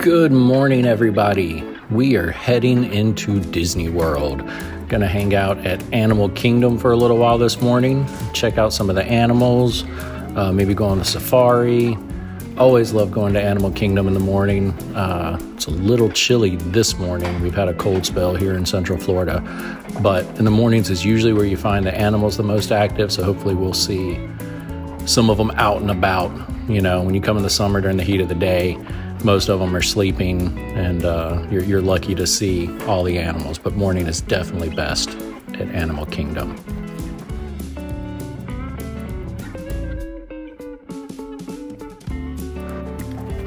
Good morning, everybody. We are heading into Disney World. Gonna hang out at Animal Kingdom for a little while this morning, check out some of the animals, maybe go on a safari. Always love going to Animal Kingdom in the morning. It's a little chilly this morning. We've had a cold spell here in Central Florida, but in the mornings is usually where you find the animals the most active, so hopefully we'll see some of them out and about. You know, when you come in the summer during the heat of the day, most of them are sleeping, and you're lucky to see all the animals, but morning is definitely best at Animal Kingdom.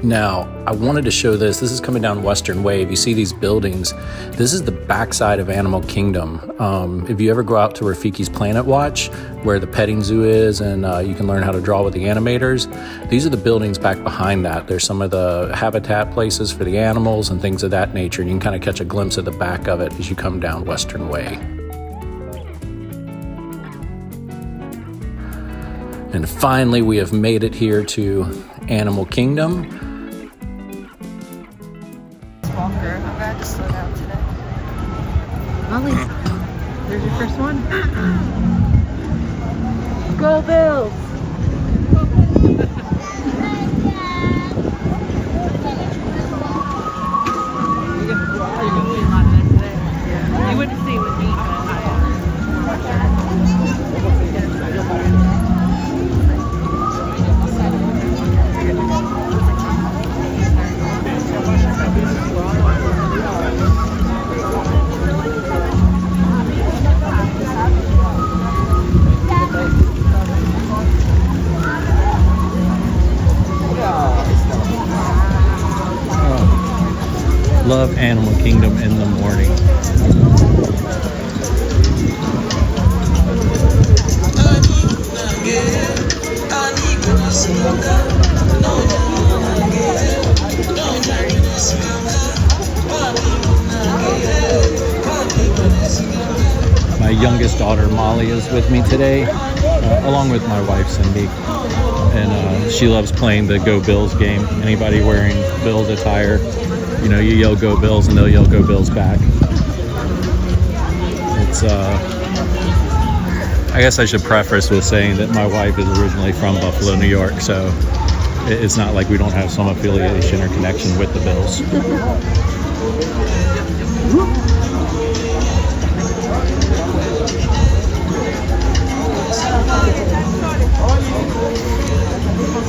Now, I wanted to show this. This is coming down Western Wave. You see these buildings. This is the backside of Animal Kingdom. If you ever go out to Rafiki's Planet Watch, where the petting zoo is, and you can learn how to draw with the animators, these are the buildings back behind that. There's some of the habitat places for the animals and things of that nature, and you can kind of catch a glimpse of the back of it as you come down Western Way. And finally, we have made it here to Animal Kingdom. Walker, I'm glad to slow down today. Molly, there's your first one. Go Bills! You wouldn't see with me. Love Animal Kingdom in the morning. My youngest daughter Molly is with me today, along with my wife Cindy, and she loves playing the Go Bills game. Anybody wearing Bills attire, you know, you yell Go Bills and they'll yell Go Bills back. It's I guess I should preface with saying that my wife is originally from Buffalo, New York, so it's not like we don't have some affiliation or connection with the Bills.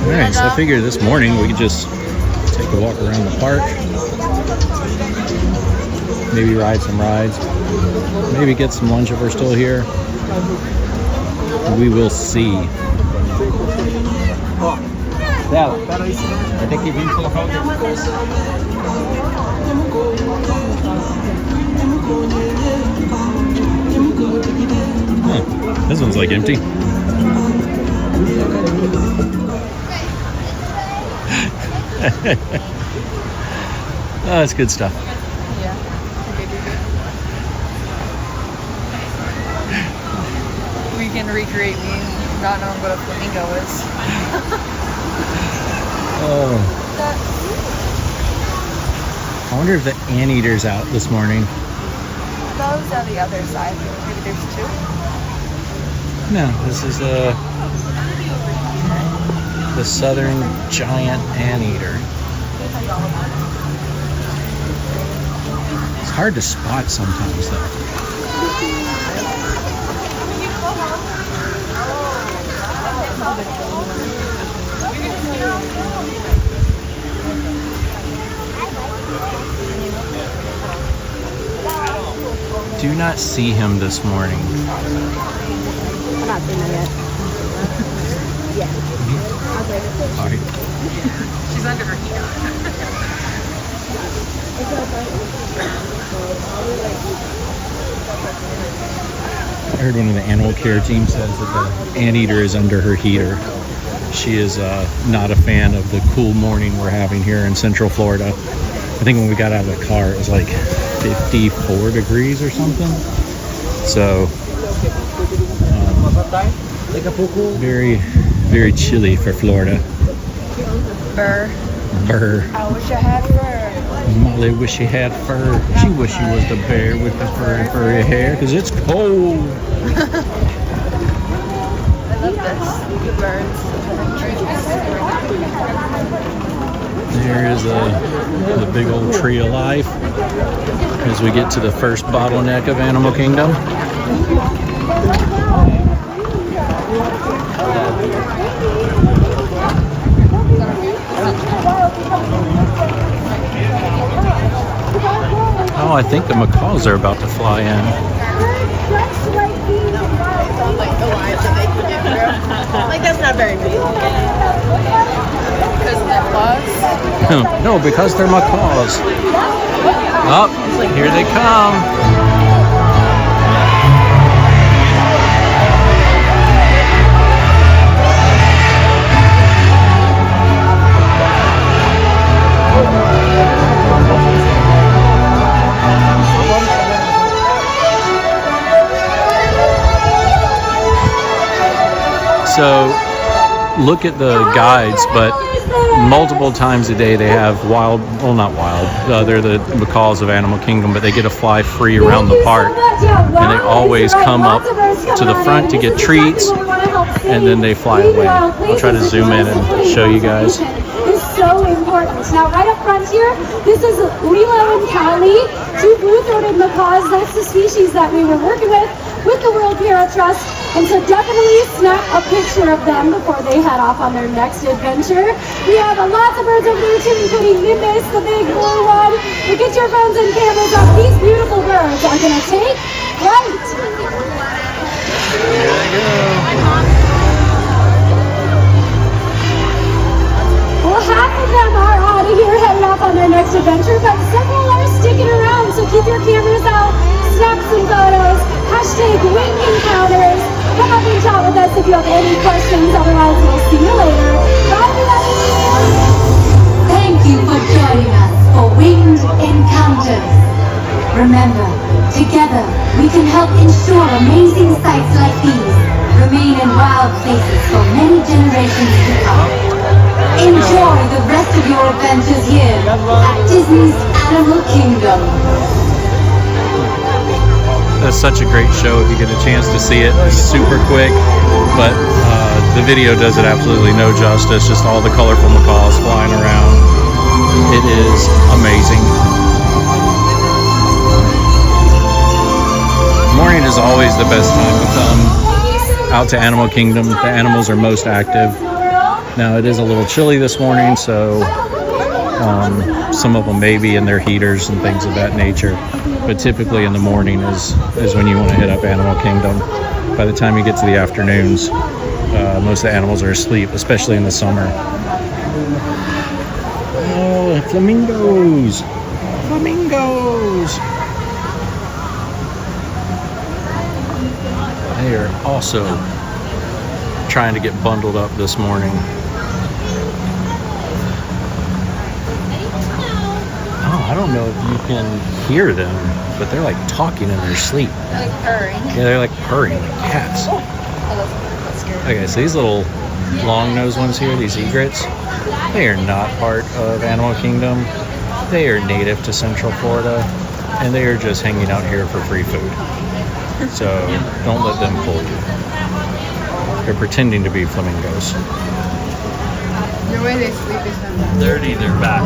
Alright, so I figured this morning we could just take a walk around the park, maybe ride some rides, maybe get some lunch if we're still here. We will see. This one's like empty. Oh, that's good stuff. Yeah. We can recreate me not knowing what a flamingo is. Oh. I wonder if the anteater's out this morning. Those are the other side. Maybe there's two. No, this is the southern giant anteater. It's hard to spot sometimes, though. Do not see him this morning. I'm not seeing that yet. Yeah. All right. She's under her heel. I heard one of the animal care team says that the anteater is under her heater. She is not a fan of the cool morning we're having here in Central Florida. I think when we got out of the car, it was like 54 degrees or something. So, very, very chilly for Florida. Burr. Burr. I wish I had fur. Molly wish she had fur. She wish she was the bear with the furry hair, because it's cold. I love this. The birds. There is the big old tree of life as we get to the first bottleneck of Animal Kingdom. Oh, I think the macaws are about to fly in. Like the lines that they can get through. Like that's not very big. Because of their claws. No, because they're macaws. Oh, here they come. So look at the guides, but multiple times a day they have wild, well not wild, they're the macaws of Animal Kingdom, but they get to fly free around the park. And they always come up to the front to get treats, and then they fly away. I'll try to zoom in and show you guys. Is so important. Now, right up front here, this is Lilo and Callie, two blue-throated macaws. That's the species that we were working with the World Para Trust. And so definitely snap a picture of them before they head off on their next adventure. We have lots of birds over there too, including Nimbus, the big blue one. So get your phones and cameras up. These beautiful birds are going to take flight. Here they go. Well, half of them are out of here heading off on their next adventure, but several are sticking around, so keep your cameras out, snap some photos, hashtag wing encounters. Come up and chat with us if you have any questions, otherwise we'll see you later. Bye everybody! Thank you for joining us for Winged Encounters. Remember, together we can help ensure amazing sights like these remain in wild places for many generations to come. Enjoy the rest of your adventures here at Disney's Animal Kingdom. That's such a great show if you get a chance to see it. It's super quick, but the video does it absolutely no justice. Just all the colorful macaws flying around. It is amazing. Morning is always the best time to come out to Animal Kingdom. The animals are most active. Now it is a little chilly this morning, so some of them may be in their heaters and things of that nature. But typically in the morning is when you want to hit up Animal Kingdom. By the time you get to the afternoons, most of the animals are asleep, especially in the summer. Oh, flamingos! Flamingos! They are also trying to get bundled up this morning. I don't know if you can hear them, but they're like talking in their sleep. They're like purring. Yeah, they're like purring, like cats. Oh, that's scary. Okay, so these little long-nosed ones here, these egrets, they are not part of Animal Kingdom. They are native to Central Florida, and they are just hanging out here for free food. So don't let them fool you. They're pretending to be flamingos. The way they sleep is not dirty, they're back.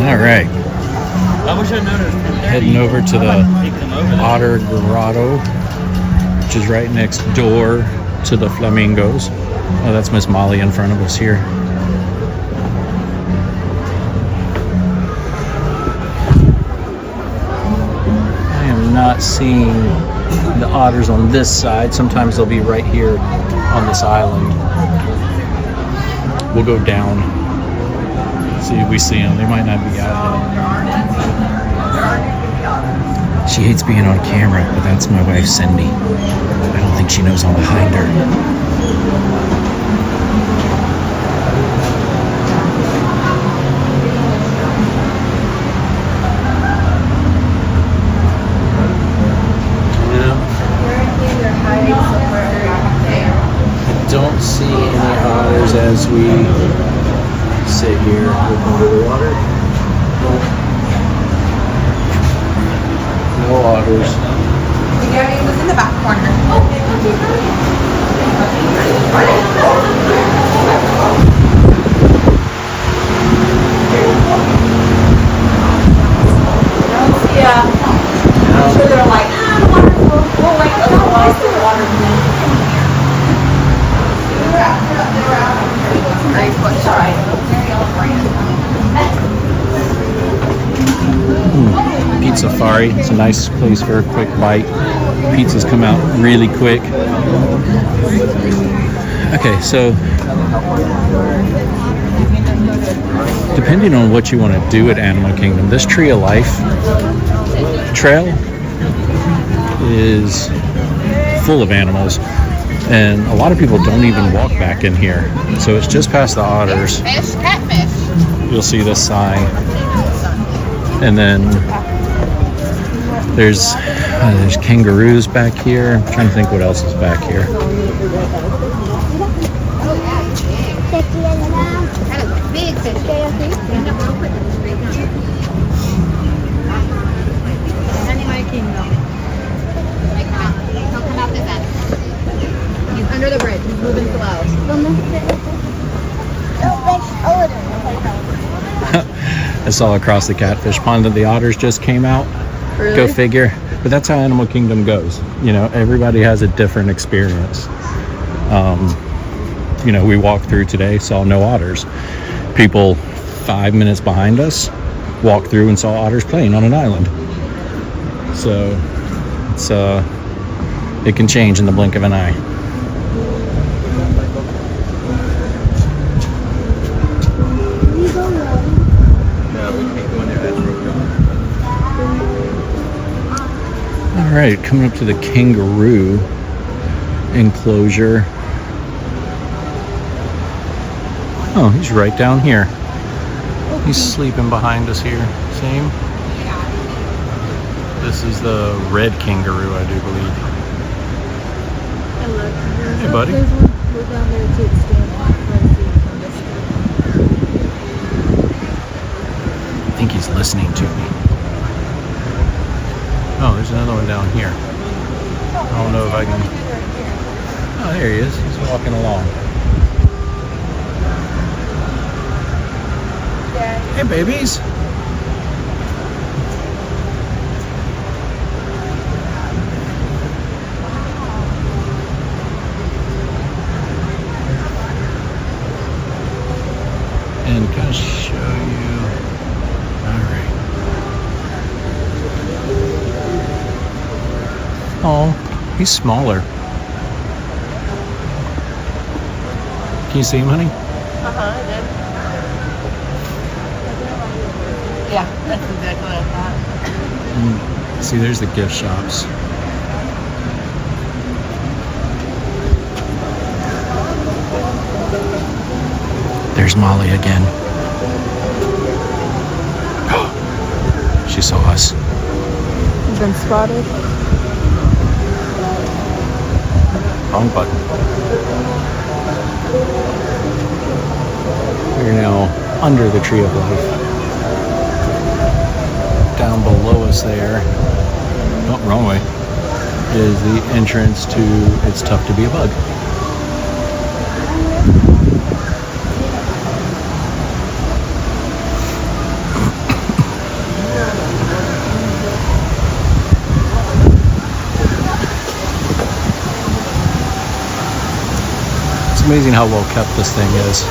All right. I wish I noticed. Heading over to the Otter Grotto, which is right next door to the flamingos. Oh, that's Miss Molly in front of us here. I am not seeing the otters on this side. Sometimes they'll be right here on this island. We'll go down, see if we see them. They might not be out yet. She hates being on camera, but that's my wife, Cindy. I don't think she knows I'm behind her. Don't see any otters as we sit here looking under the water. No otters. Yeah, it was in the back corner. Yeah. I'm sure they're like, the water, we'll wait otherwise the water. Pizza Safari. It's a nice place for a quick bite. Pizzas come out really quick. Okay, so depending on what you want to do at Animal Kingdom, this Tree of Life trail is full of animals, and a lot of people don't even walk back in here. So it's just past the otters. Catfish. You'll see this sign, and then there's kangaroos back here. I'm trying to think what else is back here. That is a big fish. Animal Kingdom. Don't come out this end. He's under the bridge. He's moving slow. That's all across the catfish pond that the otters just came out. Really? Go figure. But that's how Animal Kingdom goes. You know, everybody has a different experience. You know, we walked through today, saw no otters. People 5 minutes behind us walked through and saw otters playing on an island. So it's it can change in the blink of an eye. All right, coming up to the kangaroo enclosure. Oh, he's right down here. He's sleeping behind us here. Same. This is the red kangaroo, I do believe. Hey, buddy. I think he's listening to me. Oh, there's another one down here. I don't know if I can... Oh, there he is. He's walking along. Hey, babies. And kind of show you. All right. Oh, he's smaller. Can you see him, honey? I did. Yeah, that's exactly what I thought. See, there's the gift shops. There's Molly again. She saw us. You've been spotted. Wrong button. We're now under the Tree of Life. Down below us there, oh, wrong way, is the entrance to It's Tough to Be a Bug. It's amazing how well kept this thing is.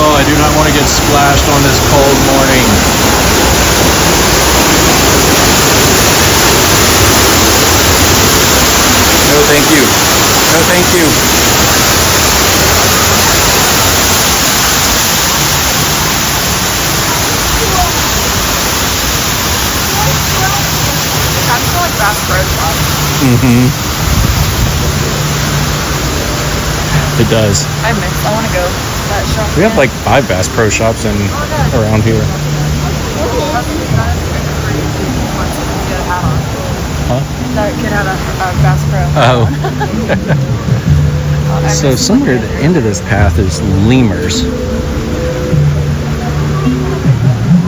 Oh, I do not want to get splashed on this cold morning. No, thank you. No, thank you. I'm still like Bass Pro Shop. It does. I want to go to that shop. We have like 5 Bass Pro Shops around here. That kid had a Bass Pro. Oh. So somewhere at the end of this path is lemurs.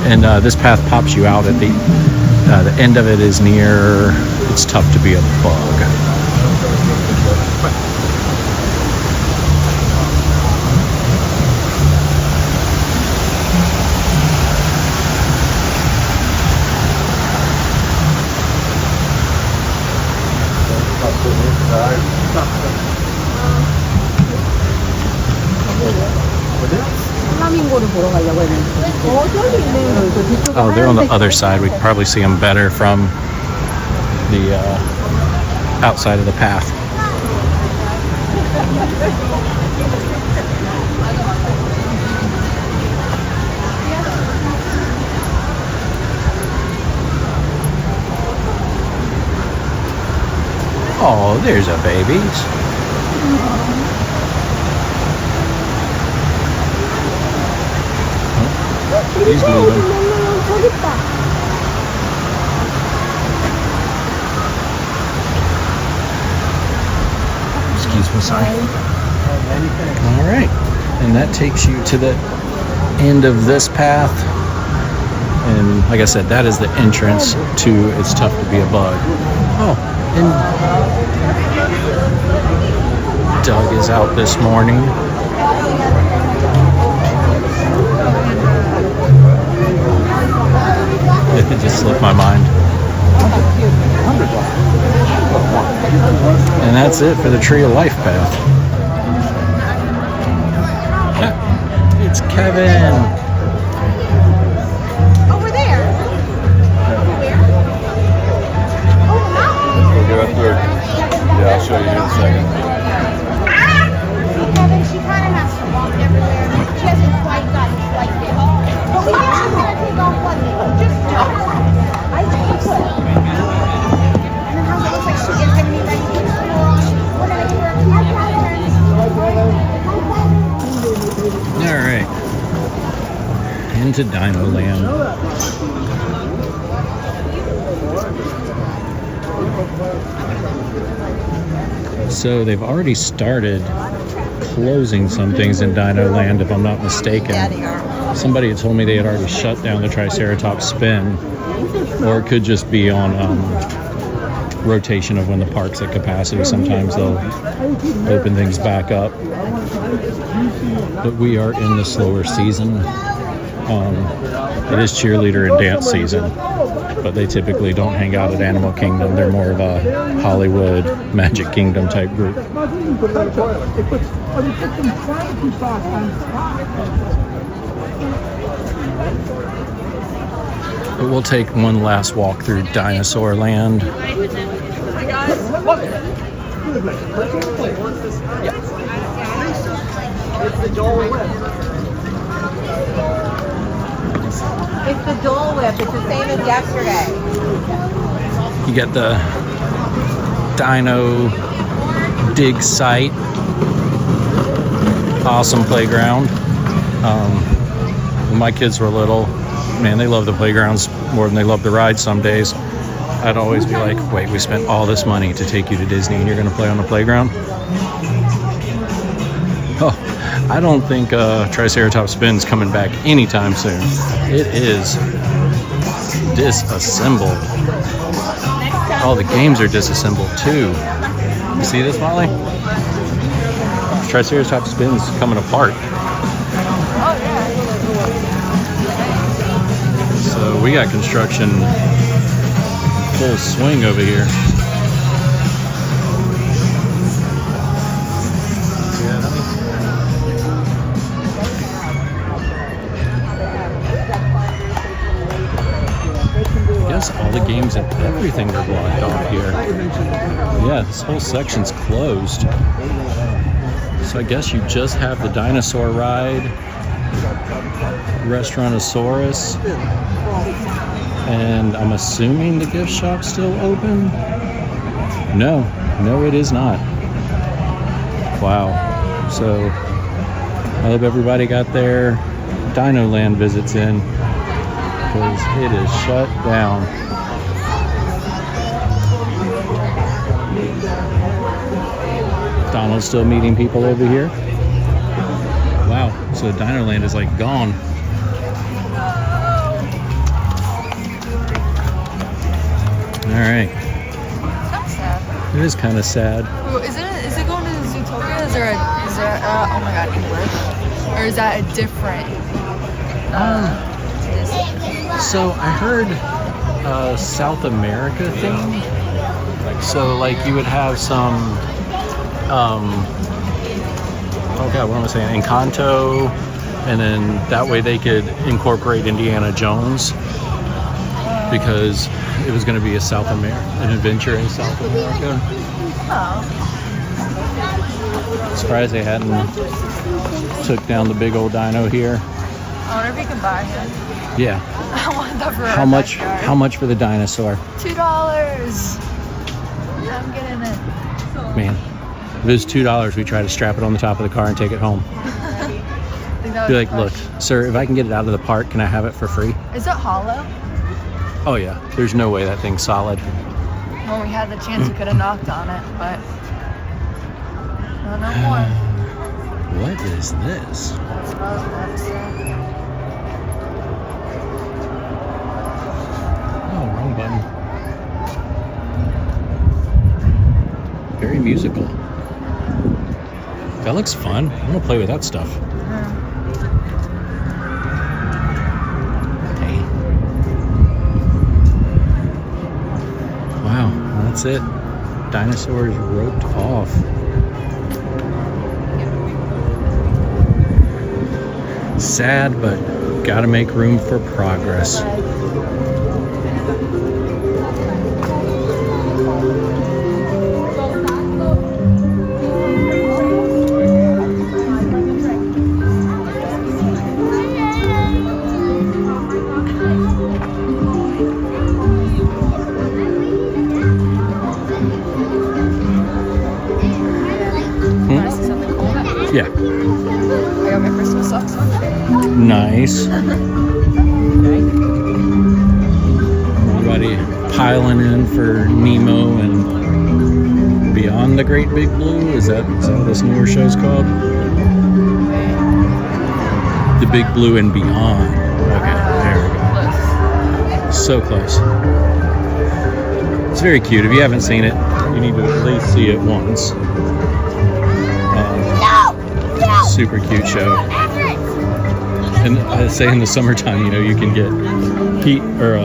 And this path pops you out at the end of it is near, it's tough to be a bug. Oh, they're on the other side. We can probably see them better from the outside of the path. Oh, there's a baby. He's moving. Excuse me, sorry. All right, and that takes you to the end of this path. And like I said, that is the entrance to It's Tough to Be a Bug. Oh, and Doug is out this morning. It just slipped my mind. And that's it for the Tree of Life path. It's Kevin. Over there. We'll go up there. Yeah, I'll show you in a second. Kevin, she kind of has to walk everywhere. She hasn't quite gotten like this. But we think she's going to take off one. Just I think so. And then how it looks like she gets everything ready to put her on. We're going to give her a few All right. Into DinoLand. So they've already started closing some things in DinoLand, if I'm not mistaken. Somebody had told me they had already shut down the Triceratops spin, or it could just be on rotation of when the park's at capacity. Sometimes they'll open things back up. But we are in the slower season. It is cheerleader and dance season, but they typically don't hang out at Animal Kingdom. They're more of a Hollywood, Magic Kingdom type group. But we'll take one last walk through Dinosaur Land. It's the Dole Whip. It's the same as yesterday. You get the Dino dig site. Awesome playground. When my kids were little, man, they love the playgrounds more than they love the rides some days. I'd always be like, wait, we spent all this money to take you to Disney and you're going to play on the playground? Oh, I don't think Triceratops Spin's coming back anytime soon. It is disassembled. All the games are disassembled too. You see this, Molly? Triceratops Spin's coming apart. So we got construction full swing over here. I guess all the games and everything are blocked off here. Yeah, this whole section's closed. So I guess you just have the dinosaur ride, Restaurantosaurus, and I'm assuming the gift shop's still open? No, it is not. Wow. So I hope everybody got their DinoLand visits in, because it is shut down. Donald's still meeting people over here. Wow, so DinoLand is like gone. All right. That's sad. It is kind of sad. Ooh, is it going to Zootopia? Is there oh my god, English? Or is that a different So I heard South America thing. So like you would have some, oh god, what am I saying? Encanto, and then that way they could incorporate Indiana Jones because it was going to be an adventure in South America. Oh. Surprised they hadn't took down the big old dino here. I wonder if you can buy him. Yeah. I want that for How much? How much for the dinosaur? $2. I'm getting it. Man, if it was $2, we try to strap it on the top of the car and take it home. Be like, look, sir, if I can get it out of the park, can I have it for free? Is it hollow? Oh yeah, there's no way that thing's solid. When we had the chance, we could have knocked on it, but no more. What is this? That's what I was about to say. Oh, wrong button. Very musical. That looks fun. I'm gonna play with that stuff. Hey. Wow, that's it. Dinosaurs roped off. Sad, but gotta make room for progress. Yeah. I got my Christmas socks on. Nice. Everybody piling in for Nemo and Beyond the Great Big Blue. Is that what this newer show's called? The Big Blue and Beyond. Okay, there we go. So close. It's very cute. If you haven't seen it, you need to at least see it once. Super cute show. And I say in the summertime, you can get heat or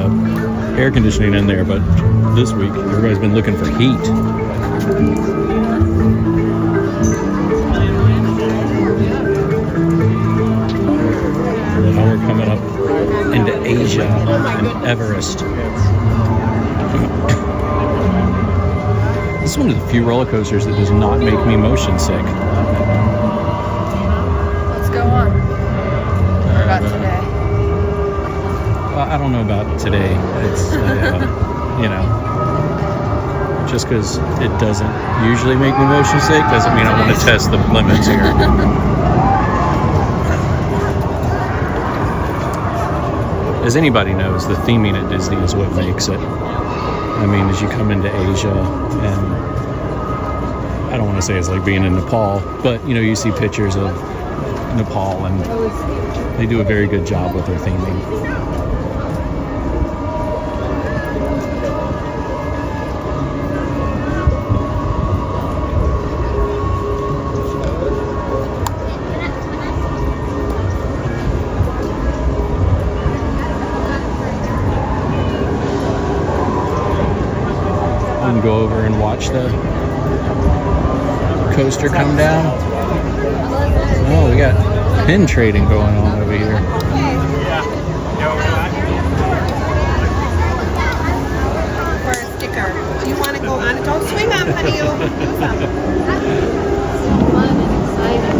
air conditioning in there, but this week everybody's been looking for heat. Now we're coming up into Asia and Everest. This is one of the few roller coasters that does not make me motion sick. I don't know about today. It's, just because it doesn't usually make me motion sick doesn't mean I want to test the limits here. As anybody knows, the theming at Disney is what makes it. I mean, as you come into Asia, and I don't want to say it's like being in Nepal, but you see pictures of Nepal and they do a very good job with their theming. And go over and watch the coaster come down. Oh, we got pin trading going on over here. For a sticker. Do you want to go on? Don't swing on, honey. You'll lose them. So fun and exciting.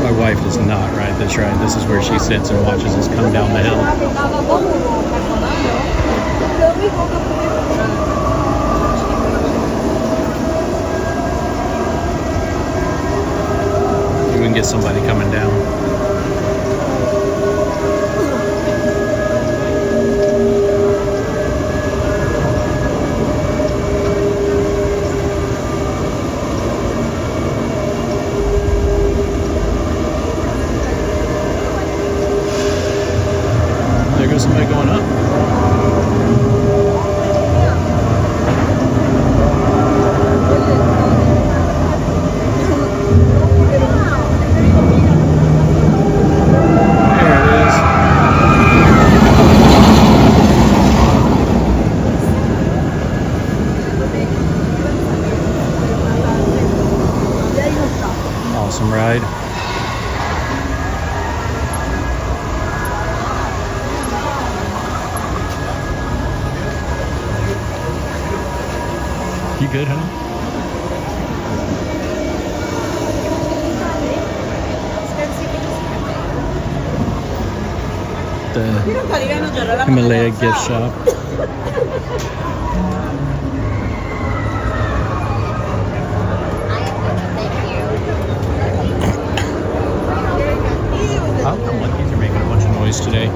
My wife does not ride this ride. This is where she sits and watches us come down the hill. You can get somebody coming down. Awesome ride. You good, honey? The Himalaya gift shop. The monkeys are making a bunch of noise today.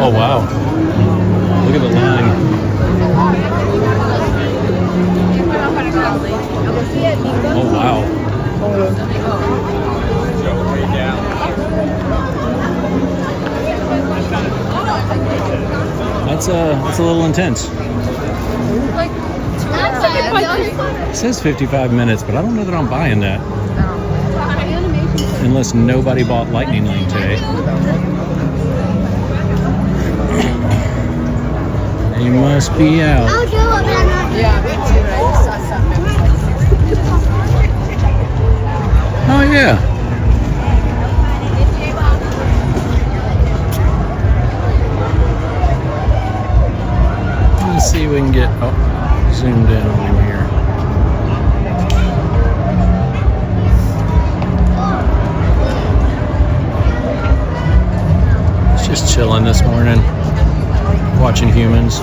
Oh wow. Look at the line. Oh wow. That's a little intense. It says 55 minutes, but I don't know that I'm buying that. Unless nobody bought Lightning Lane today. You must be out. I'll do it, but I'm not. Yeah, me too. I just saw something. Oh yeah. Let's see if we can get zoomed in on here. It's just chilling this morning, watching humans.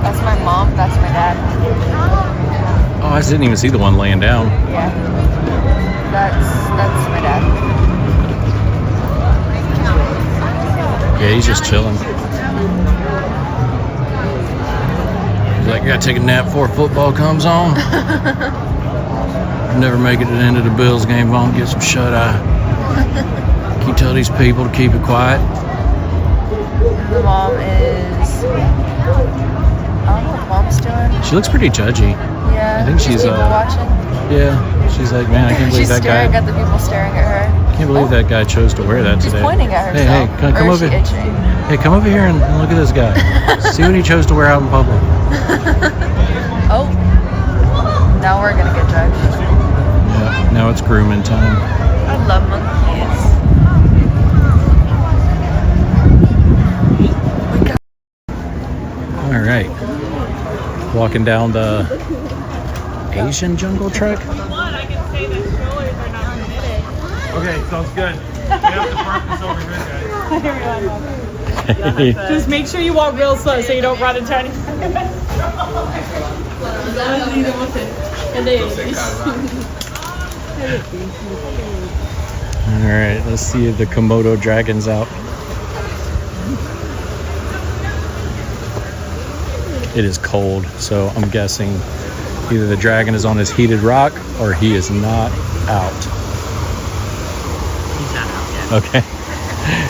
That's my mom. That's my dad. Oh, I didn't even see the one laying down. Yeah. That's my dad. Yeah, he's just chilling. He's like, I gotta take a nap before football comes on. Never make it to the end of the Bills game if I don't get some shut eye. Can you tell these people to keep it quiet? The mom is. I don't know what mom's doing. She looks pretty judgy. Yeah. I think she's people watching. Yeah, she's like, man, I can't believe She's that staring guy. at the people staring at her. I can't believe that guy chose to wear that She's today. pointing at Hey, herself. hey, come Or over. is she itching? Hey, come over here and look at this guy. See what he chose to wear out in public. Oh. Now we're gonna get judged. Yeah, now it's grooming time. I love monkeys. All right, walking down the Asian Jungle Trek. I can say that strollers are not permitted. Okay, sounds good. We have the purpose over here, guys. Just make sure you walk real slow so you don't run into anything. All right, let's see if the Komodo dragon's out. It is cold, so I'm guessing either the dragon is on his heated rock or he is not out. He's not out yet. Okay.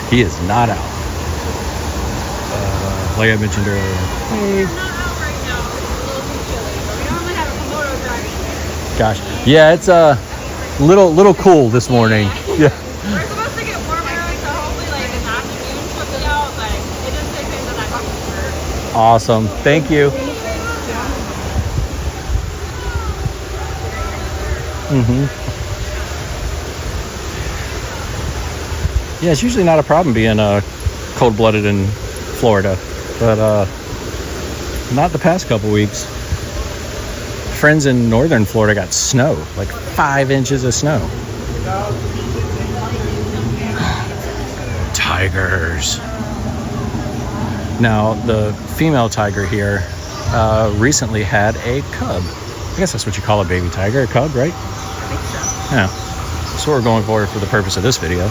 He is not out. Like I mentioned earlier. Gosh. Yeah, it's a little cool this morning. Yeah. We're supposed to get warmer, so hopefully like this afternoon should be out, but it just depends on that customer. Awesome. Thank you. Yeah, it's usually not a problem being cold-blooded in Florida, but not the past couple weeks. Friends in northern Florida got snow, like 5 inches of snow. Tigers. Now, the female tiger here recently had a cub. I guess that's what you call a baby tiger, a cub, right? I think so. Yeah. That's what we're going for the purpose of this video.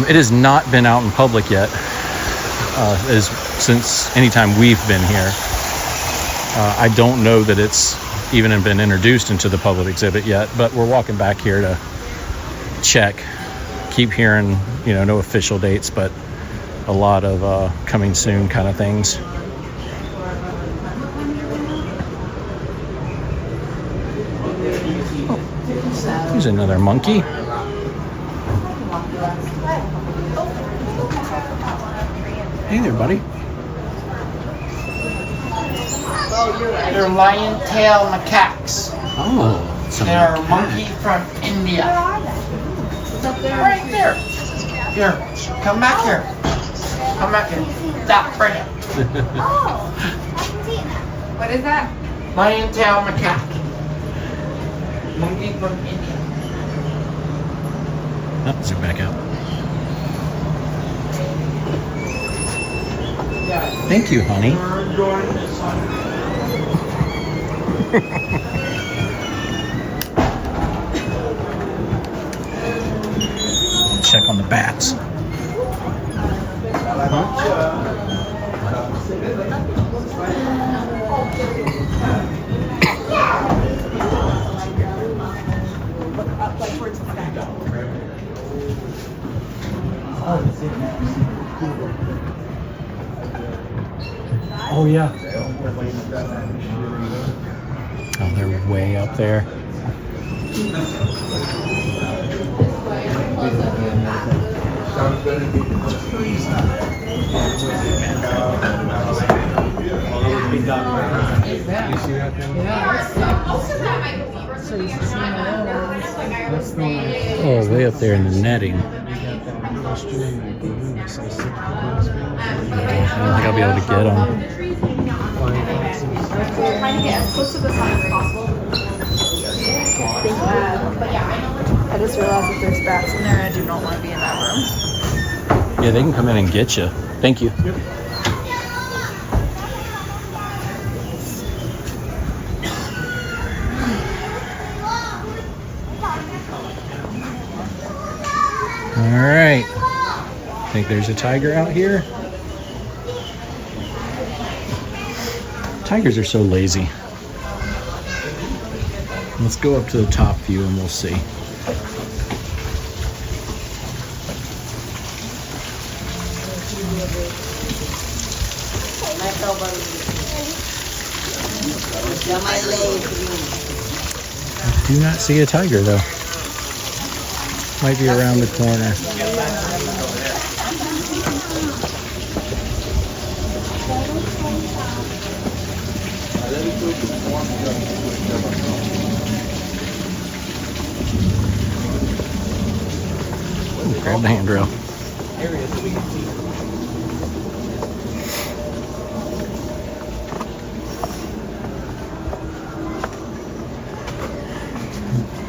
It has not been out in public yet, since any time we've been here. I don't know that it's even been introduced into the public exhibit yet, but we're walking back here to check keep hearing, you know, no official dates, but a lot of coming soon kind of things. Oh, there's another monkey. Hey there, buddy. They're lion-tail macaques. Oh, some They're a macaque. monkey from India. Right there. Here, come back here. Come back here. Stop right here. What is that? Lion-tail macaque. Monkey from India. Oh, zoom back out. Thank you, honey. Check on the bats. Oh yeah. Oh, they're way up there. Oh, way up there in the netting. I don't think I'll be able to get them. Trying to get as close to the sun as possible. I just realized that there's bats in there and I do not want to be in that room. Yeah, they can come in and get you. Thank you. All right. I think there's a tiger out here. Tigers are so lazy. Let's go up to the top view and we'll see. I do not see a tiger though. Might be around the corner. Ooh, grab the handrail.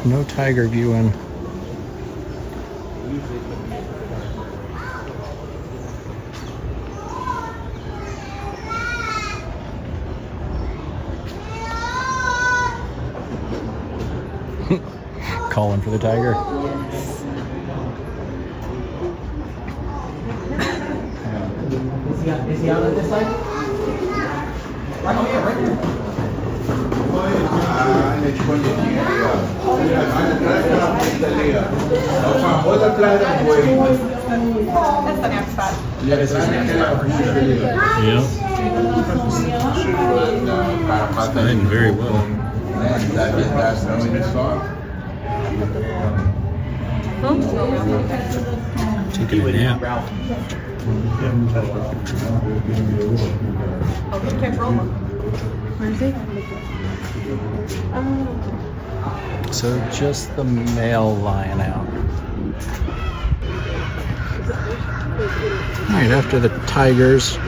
No tiger viewing. Calling for the tiger. Is he on this side? Right here, right here. That's the next spot. Yeah. Doing very well. Taking a nap. Where is he? So just the male lion out. All right, after the tigers,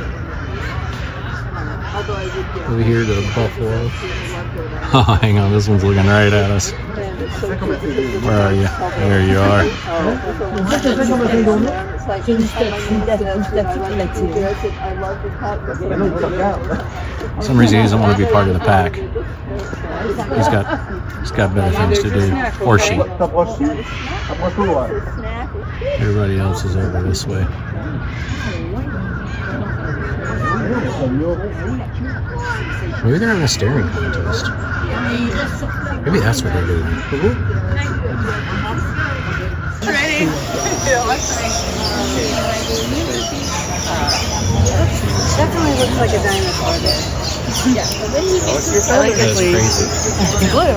over here to the buffalo. Oh, hang on, this one's looking right at us. Where are you? There you are. For some reason he doesn't want to be part of the pack. He's got better things to do. Or she. Everybody else is over this way. Maybe they're having a staring contest. Maybe that's what they're doing. Training. Definitely looks like a dinosaur there. I like it, That's please. crazy. Blue.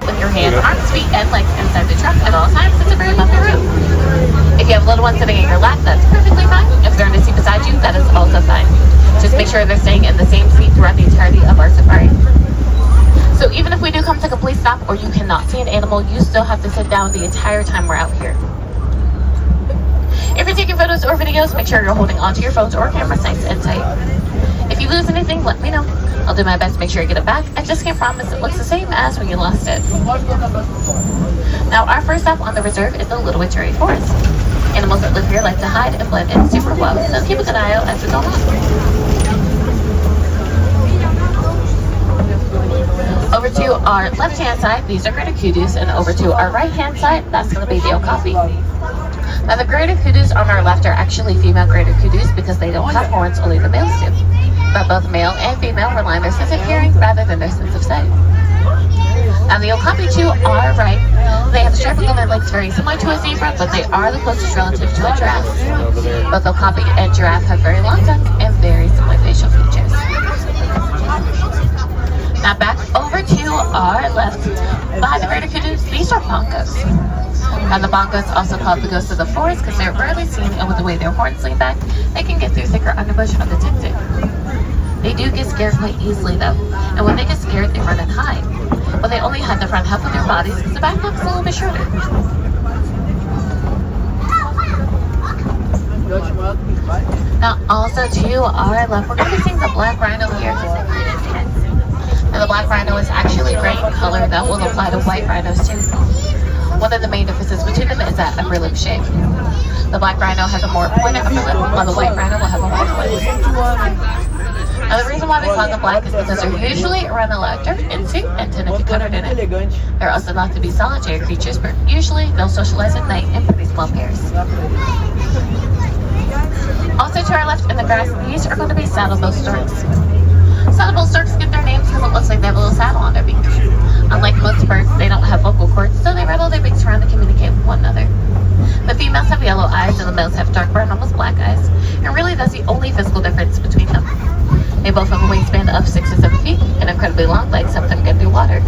With your hands, arms, feet, and legs inside the truck at all times. It's a very bumpy route. If you have little ones sitting in your lap, that's perfectly fine. If they're in a seat beside you, that is also fine. Just make sure they're staying in the same seat throughout the entirety of our safari. So even if we do come to a complete stop or you cannot see an animal, you still have to sit down the entire time we're out here. If you're taking photos or videos, make sure you're holding onto your phones or cameras nice and tight. If you lose anything, let me know. I'll do my best to make sure I get it back. I just can't promise it looks the same as when you lost it. Now, our first stop on the reserve is the Little Witchery Forest. Animals that live here like to hide and blend in super well, so keep a good eye out as we go on. Over to our left-hand side, these are greater kudus, and over to our right-hand side, that's going to be the okapi. Now, the greater kudus on our left are actually female greater kudus because they don't have horns, only the males do. But both male and female rely on their sense of hearing rather than their sense of sight. Now, the okapi to our right, they have striping on their legs very similar to a zebra, but they are the closest relative to a giraffe. Both okapi and giraffe have very long tongues and very similar facial features. Now, back over to our left, by the greater kudus, these are bongos. Now, the bongos, also called the ghosts of the forest, because they're rarely seen, and with the way their horns lean back, they can get through thicker underbrush undetected. They do get scared quite easily, though, and when they get scared, they run and hide. But they only hide the front half of their bodies because the back half is a little bit shorter. Now, also to our left, we're going to be seeing the black rhino here. Now, the black rhino is actually gray in color. That will apply to white rhinos too. One of the main differences between them is that upper lip shape. The black rhino has a more pointed upper lip, while the white rhino will have a wider lip. Now, the reason why we call them black is because they're usually around the loud dirt and sea and tend to be covered in it. They're also thought to be solitary creatures, but usually they'll socialize at night in pretty small pairs. Also to our left in the grass, these are going to be saddlebow storks. Saddlebow storks get their names because it looks like they have a little saddle on their beak. Unlike most birds, they don't have vocal cords, so they rattle their beaks around to communicate with one another. The females have yellow eyes and the males have dark brown, almost black eyes, and really that's the only physical difference between them. They both have a wingspan of 6 to 7 feet and incredibly long legs help them get through water.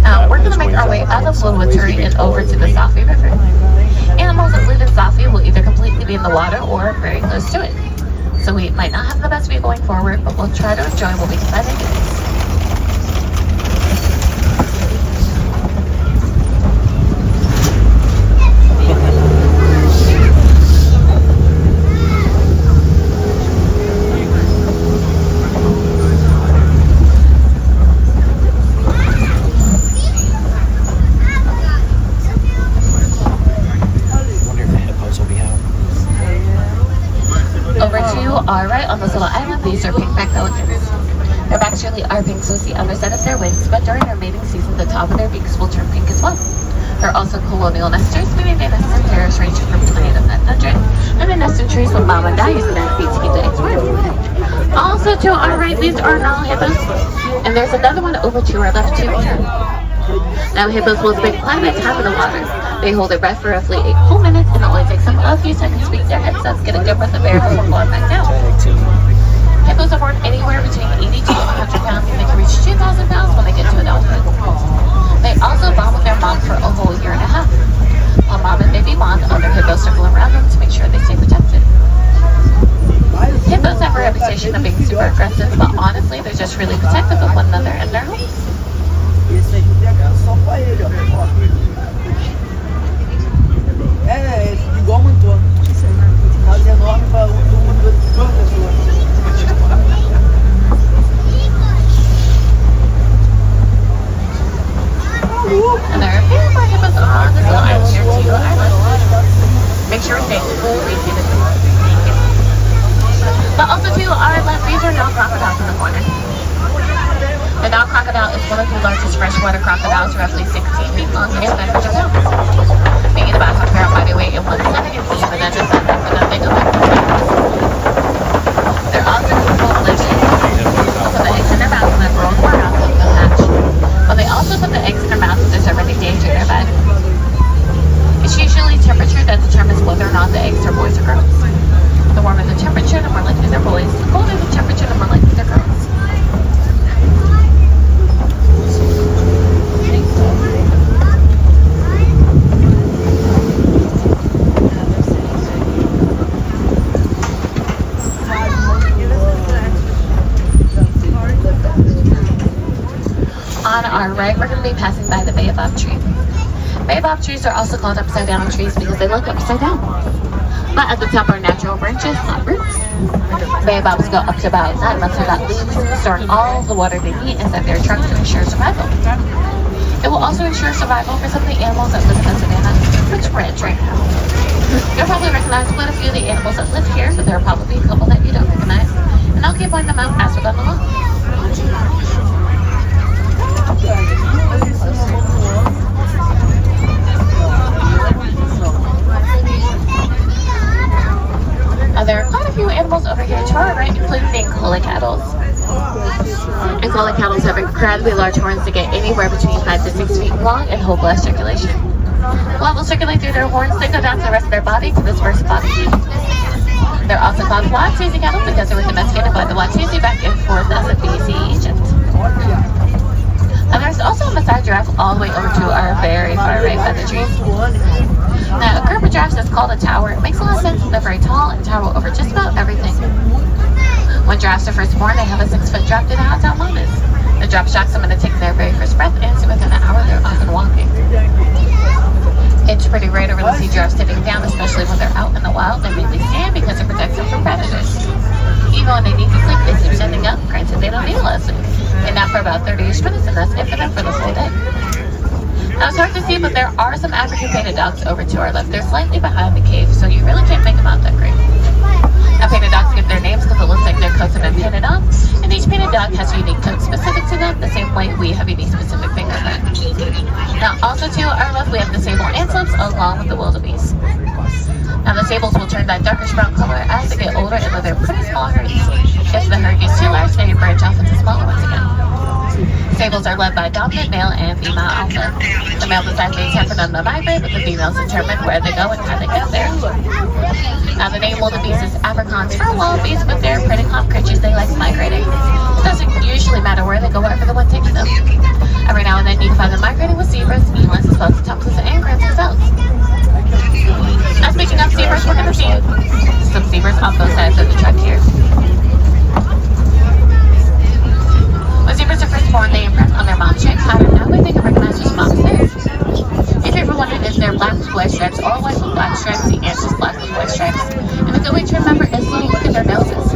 Now, we're going to make our way out of Little Witchery and over to the Safi River. Animals that live in Safi will either completely be in the water or very close to it. So we might not have the best view going forward, but we'll try to enjoy what we can find in it. Alright, on this little island, these are pink-back pelicans. Their backs really are pink, so it's the underside of their wings, but during their mating season, the top of their beaks will turn pink as well. They're also colonial nesters, meaning they nest in pairs ranging from 20 to 900, and they nest in trees with mom and dad using their feet to keep the eggs warm. Also to our right, these are Nile hippos, and there's another one over to our left too. Now, hippos will spend quite a bit of time in the water. They hold their breath for roughly 8 whole minutes, and it only takes them a few seconds to beat their heads up, get a good breath of air before falling back down. Hippos are born anywhere between 80 to 100 pounds, and they can reach 2,000 pounds when they get to adulthood. They also bond with their mom for a whole year and a half. While mom and baby bond, other hippos circle around them to make sure they stay protected. Hippos have a reputation of being super aggressive, but honestly, they're just really protective of one another and their homes. Igual muito. Final 19 para o mundo. largest freshwater crocodiles, roughly 16 feet long and 900 pounds, making about half their body weight in one sitting and even then it's not for nothing of it. They're also full-fledged so the eggs in their mouths and then roll around and they'll hatch. But they also put the eggs in their mouths if there's ever any danger nearby. It's usually temperature that determines whether or not the eggs are boys or girls. The warmer the temperature, the more likely they're boys. The colder the temperature, the more likely they're girls. On our right, we're going to be passing by the baobab tree. Baobab trees are also called upside down trees because they look upside down. But at the top are natural branches, not roots. Baobabs go up to about 9 months without leaves, storing all the water they need inside their trunks to ensure survival. It will also ensure survival for some of the animals that live in the savanna, which we're entering now. You'll probably recognize quite a few of the animals that live here, but there are probably a couple that you don't recognize. And I'll keep pointing them out as we go along. There are quite a few animals over here to our right, including the cattle. And cattle have incredibly large horns that get anywhere between 5 to 6 feet long and hold blood circulation. Blood will circulate through their horns, then go down to the rest of their body to disperse body heat. They're also called Watese cattle because they were domesticated by the Watese back in 4000 BC Egypt. And there's also a Maasai giraffe all the way over to our very far right by the trees. Now, a group of giraffes is called a tower. It makes a lot of sense. They're very tall and tower over just about everything. When giraffes are first born, they have a 6-foot drop due to how tall mom is. The drop shocks them into taking their very first breath, and so within an hour, they're off and walking. It's pretty rare to really see giraffes sitting down, especially when they're out in the wild. They mainly stand because it protects them from predators. Even when they need to sleep, they sleep standing up. Granted, they don't need a lot of sleep. They nap for about 30-ish minutes, and that's it for them for the full day. Now, it's hard to see, but there are some African painted dogs over to our left. They're slightly behind the cave, so you really can't make them out that great. Now, painted dogs get their names because it looks like their coats have been painted on, and each painted dog has a unique coat specific to them, the same way we have unique specific fingerprints. Now, also to our left, we have the sable antelopes along with the wildebeest. Now, the sables will turn that darkish brown color as they get older, and they're pretty small herds. If the herd gets too large, they branch off into smaller ones again. Sables are led by dominant male and female alpha. The male decides it's time for them to migrate, but the females determine where they go and how they get there. Now, the name wildebeest is Afrikaans for wallabies, but they're pretty calm creatures. They like migrating. It doesn't usually matter where they go, wherever the one takes them. Every now and then you can find them migrating with zebras, elands, as well as tuxes and grants themselves. Now, speaking of zebras, we're going to see some zebras on both sides of the track here. When zebras are first born, they impress on their mom's track pattern. That way they can recognize which mom is theirs. If you ever wondered if they're black with white stripes or white with black stripes, the answer is black with white stripes. And a good way to remember is to look at their noses.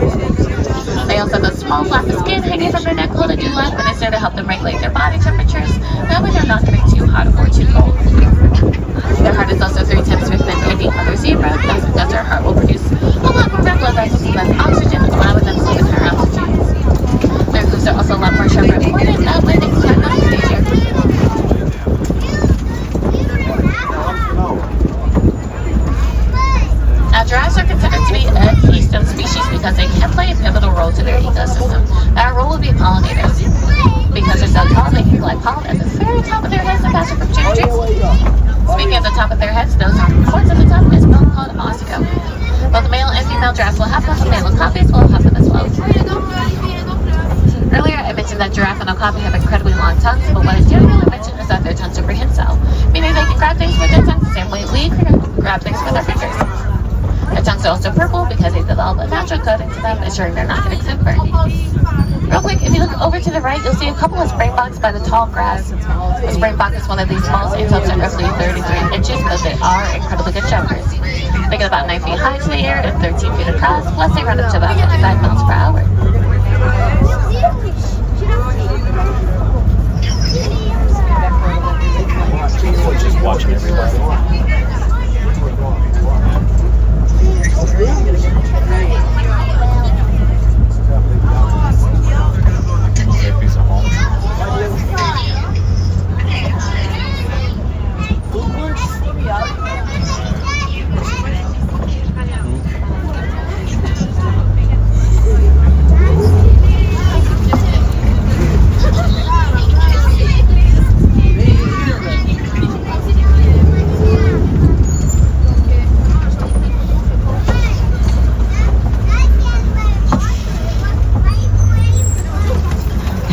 They also have a small flap of skin hanging from their neck called a dewlap, and it's there to help them regulate their body temperatures. That way they're not getting too hot or too cold. Their heart is also 3 times bigger than any other zebra. That's because their heart will produce a lot more red blood vessels and less oxygen, allowing them to live at higher altitudes. Their hooves are also a lot more sharper and pointed, that way they can climb mountains easier. Now, giraffes are considered to be a keystone species because they can play a pivotal role to their ecosystem. That role would be pollinators. Because they're so tall, they can collect pollen at the very top of their heads and pass it from tree to tree. Speaking of the top of their heads, those horns at the top is bone called osseo. Both the male and female giraffes will have them, and male okapis will have them as well. Earlier, I mentioned that giraffe and okapi have incredibly long tongues, but what I didn't really mention is that their tongues are prehensile, meaning they can grab things with their tongues the same way we can grab things with our fingers. Their tongues are also purple because they develop a natural coating to them, ensuring they're not getting sunburned. Real quick, if you look over to the right, you'll see a couple of springboks by the tall grass. The springbok is one of these small antelopes that are roughly 33 inches, but they are incredibly good jumpers. They get about 9 feet high to the air and 13 feet across, plus they run up to about 55 miles per hour. Just watching everybody.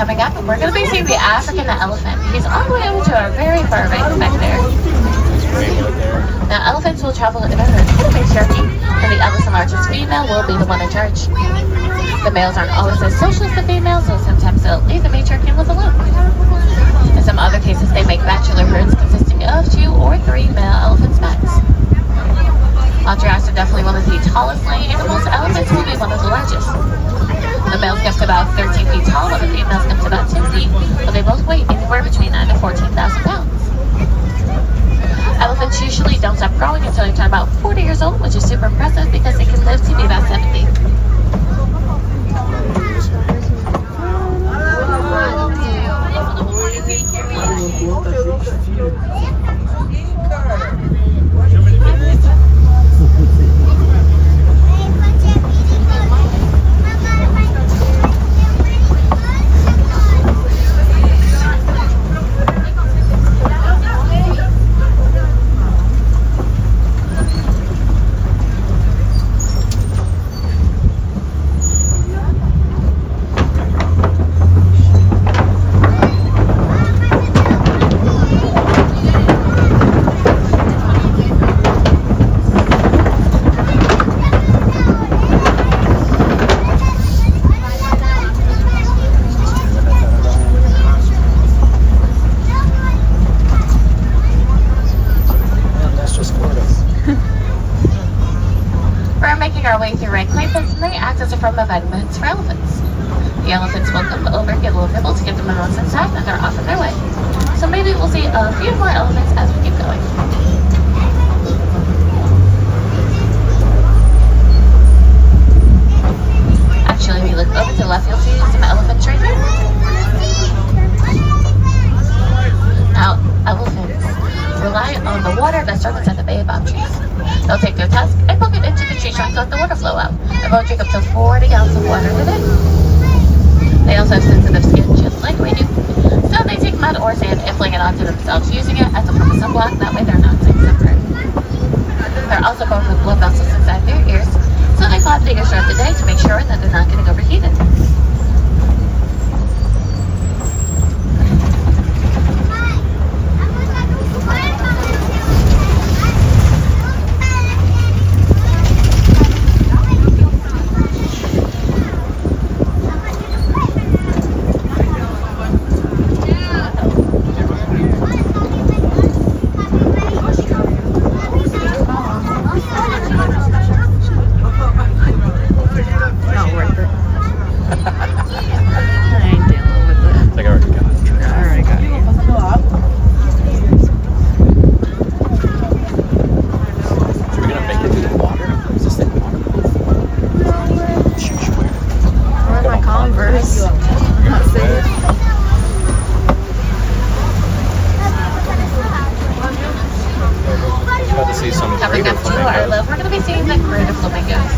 Coming up, we're going to be seeing the African elephant. He's all the way over to our very far right back there. Now, elephants will travel in a herd in a matriarchy, and the eldest and largest female will be the one in charge. The males aren't always as social as the females, so sometimes they'll leave the matriarchy and live alone. In some other cases, they make bachelor herds consisting of 2 or 3 male elephants max. While giraffes are definitely one of the tallest land animals, elephants will be one of the largest. The males get to about 13 feet tall, while the females get to about 10 feet, but they both weigh anywhere between 9,000 to 14,000 pounds. Elephants usually don't stop growing until they turn about 40 years old, which is super impressive because they can live to be about 70. Our way through red clay pits, and they act as a form of vitamins for elephants. The elephants will come over, get a little nibble to get the minerals inside, and they're off on their way. So maybe we'll see a few more elephants as we keep going. Actually, if you look over to the left, you'll see some elephants right here. Now, elephants rely on the water that circles at the baobab trees. They'll take their tusk and poke it into the tree trunk to let the water flow out. They'll both drink up to 40 gallons of water a day. They also have sensitive skin, just like we do. So they take mud or sand and fling it onto themselves, using it as a form of sunblock. That way they're not sick separate. They're also born with blood vessels inside their ears, so they clap the ears throughout the day to make sure that they're not getting overheated. Coming up to our left, we're going to be seeing the greater flamingos.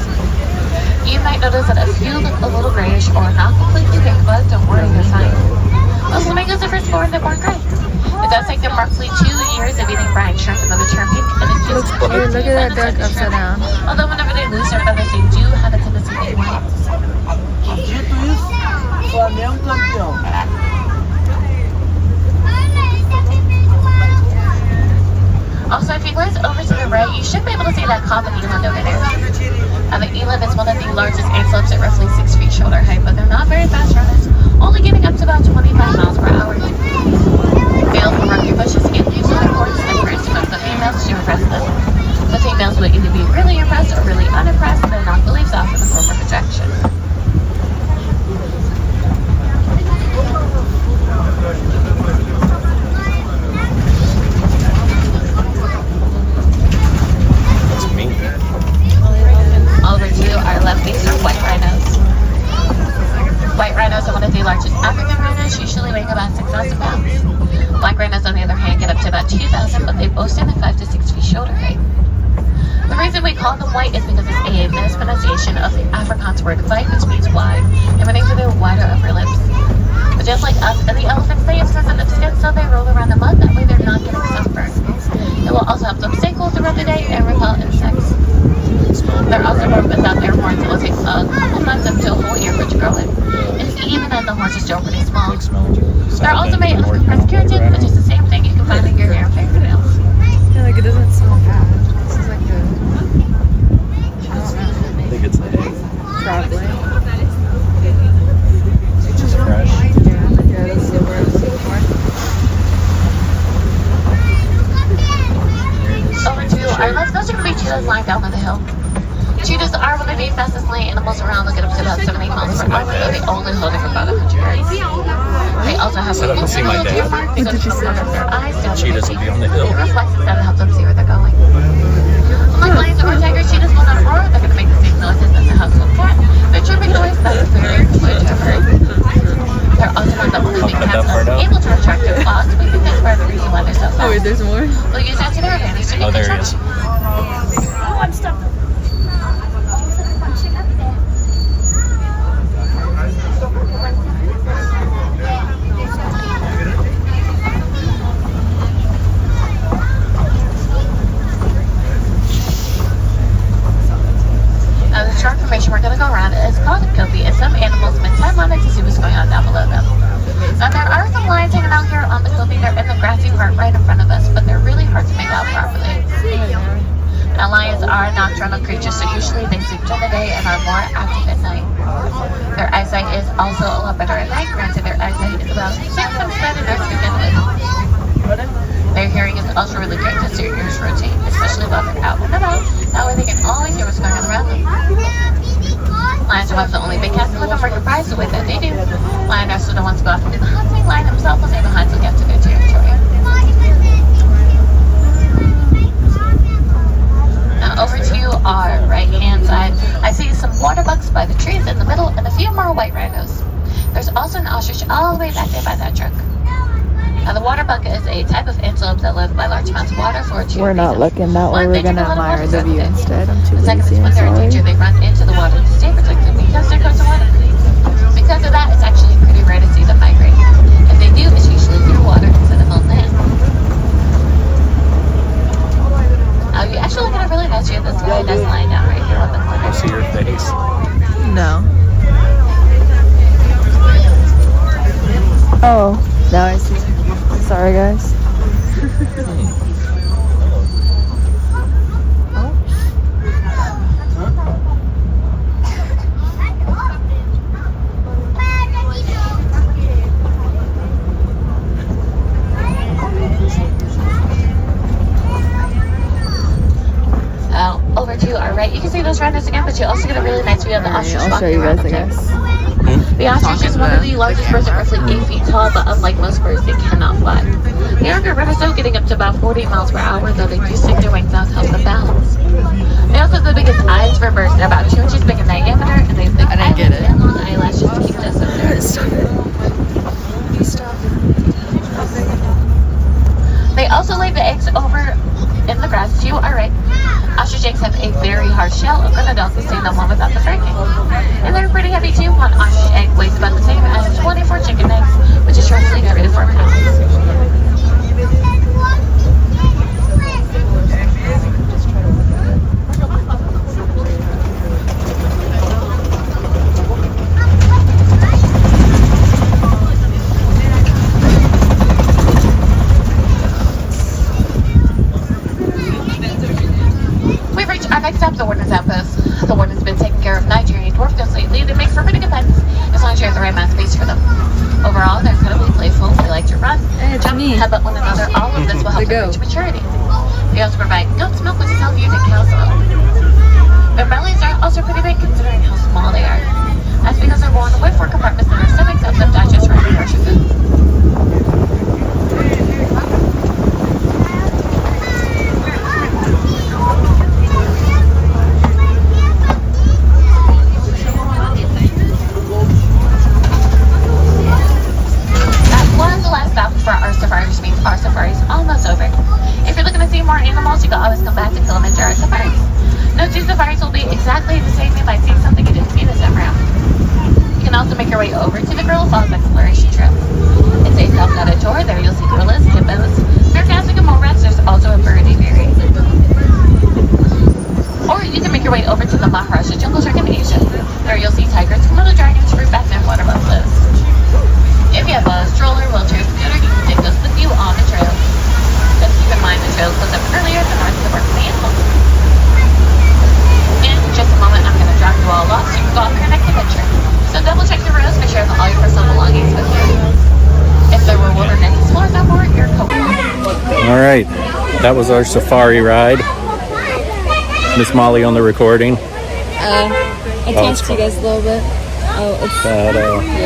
You might notice that a few look a little grayish or not completely pink, but don't worry, they're fine. Most flamingos are first born, they're born gray. It does take them roughly 2 years of eating brine shrimp in order to turn pink, and it feels Look at that duck upside down. Although whenever they lose their feathers, they do have a tendency to be white. Also, if you glance over to the right, you should be able to see that common eland over there. Now, the eland is one of the largest antelopes at roughly 6 feet shoulder height, but they're not very fast runners, only getting up to about 25 miles per hour. Males will run through bushes to get leaves on their horns and birds to cook the females to impress them. The females will either be really impressed or really unimpressed, and then knock the leaves off in the form of rejection. Over to our left, these are white rhinos. White rhinos are one of the largest African rhinos, usually weighing about 6,000 pounds. Black rhinos, on the other hand, get up to about 2,000, but they both stand at 5 to 6 feet shoulder height. The reason we call them white is because it's a mispronunciation of the Afrikaans word white, which means wide, emanating from their wider upper lips. But just like us and the elephants, they have sensitive skin, so they roll around the mud. That way they're not getting sunburned. It will also help them stay cool throughout the day and repel insects. They're also born without their horns. It will take a couple months up to a whole year for it to grow in. And even at and the horse is still pretty small. Like smelling. They're also made of compressed keratin, which is the same thing you can find in your hair and fingernails. Yeah, like it doesn't smell bad. This is like the. I think it's the egg. Probably. It's just fresh. Yeah, that's the word. Over to our left, those are going to be cheetahs lying down on the hill. Cheetahs are one of the fastest land animals around. They'll get up to about 70 miles per hour, though they only hold it for about 100 yards. They also have Set up and see my dad. What did you say? Their eyes down Cheetahs will be on the hill. It reflects them to help them see where they're going. Unlike lions or tigers, cheetahs will not roar. They're going to make the same noises as a household cat. Their chirping noise that's very clear to her. They're also known that when living cats are able to retract their claws. We think that's part of the reason why they're so fast. Oh wait, there's more? They'll use that to their advantage to Oh, there he is. Oh, I'm stuck. Now, the short formation we're going to go around is called a copy, and some animals spend time on it to see what's going on down below them. Now, there are some lions hanging out here on the copy. They're in the grassy part right in front of us, but they're really hard to make out properly. Now, lions are nocturnal creatures, so usually they sleep during the day and are more active at night. Their eyesight is also a lot better at night. Granted, their eyesight is about 6 times better than to begin with. Their hearing is also really great because their ears rotate, especially while they're out and about. That way they can always hear what's going on around them. Lions are one of the only big cats that live on working prize the way that they do. Lions are also the ones who go off and do the hunting. Lion himself will stay behind to get to their territory. Now over to our right hand side, I see some water bucks by the trees in the middle and a few more white rhinos. There's also an ostrich all the way back there by that truck. Now the water buck is a type of antelope that lives by large amounts of water for two We're not reasons. looking that way. One, We're they drink gonna a lot of admire water the view throughout the day. instead. I'm too The second lazy. is when they're in I'm danger, sorry. they run into the water to stay protected because there goes the water. Because of that, it's actually pretty rare to see them migrate. If they do, it's usually through water instead of on land. You actually get a really nice view of this really nice line down right here on the corner. I see your face. No. Oh, now I see. Sorry, guys. Over to our right, you can see those rhinos again, but you also get a really nice view of the ostrich I'll show walking you around guys, I the tail. guess. The ostrich is one of the largest birds at roughly 8 feet tall, but unlike most birds, they cannot fly. The younger rhinos, though, getting up to about 40 miles per hour, though they do stick their wings out to help them balance. They also have the biggest eyes for birds. They're about 2 inches big in diameter, and they have thick eyelids and long eyelashes to keep dust up there. Stop it. Stop it. They also lay the eggs over in the grass to our right. Ostrich eggs have a very hard shell. I'm going to also stay them one without the breaking. And they're pretty heavy too. One ostrich egg weighs about the same as 24 chicken eggs, which is roughly 3 to 4 pounds. Our next stop is the Warden's Outpost. The Warden's been taking care of Nigerian dwarf goats lately. They make for pretty good pets, as long as you have the right amount of space for them. Overall, they're incredibly playful. They like to run, jump, headbutt one another. All of this will help them reach maturity. They also provide goat's milk, which is healthier than cow's milk. Their bellies are also pretty big considering how small they are. That's because they're born with 4 compartments in their stomachs that help them digest rather harsher food. For our safari, which means our safari is almost over. If you're looking to see more animals, you can always come back to Kilimanjaro Safaris. No 2 safaris will be exactly the same. You might see something you didn't see this time around. You can also make your way over to the Gorilla Falls Exploration Trail. It's a self-guided tour. There you'll see gorillas, hippos, sarcastic and mole rats. There's also a bird aviary. Or you can make your way over to the Maharajah Jungle Trek in Asia. There you'll see tigers, Komodo dragons, fruit bats, and water buffaloes. that was our safari ride. Miss Molly on the recording. I talked to you guys a little bit. Oh, it's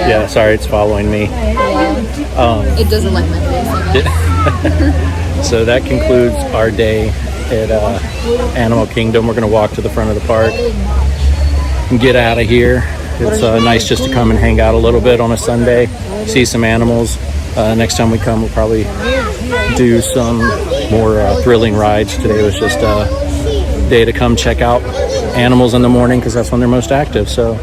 Yeah, sorry, it's following me. it doesn't like my face. So that concludes our day at Animal Kingdom. We're going to walk to the front of the park and get out of here. It's nice just to come and hang out a little bit on a Sunday, see some animals. Next time we come, we'll probably do some more thrilling rides. Today was just a day to come check out animals in the morning because that's when they're most active. So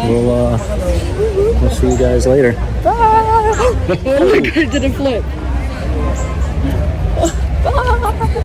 we'll see you guys later. Oh my god, it did a flip.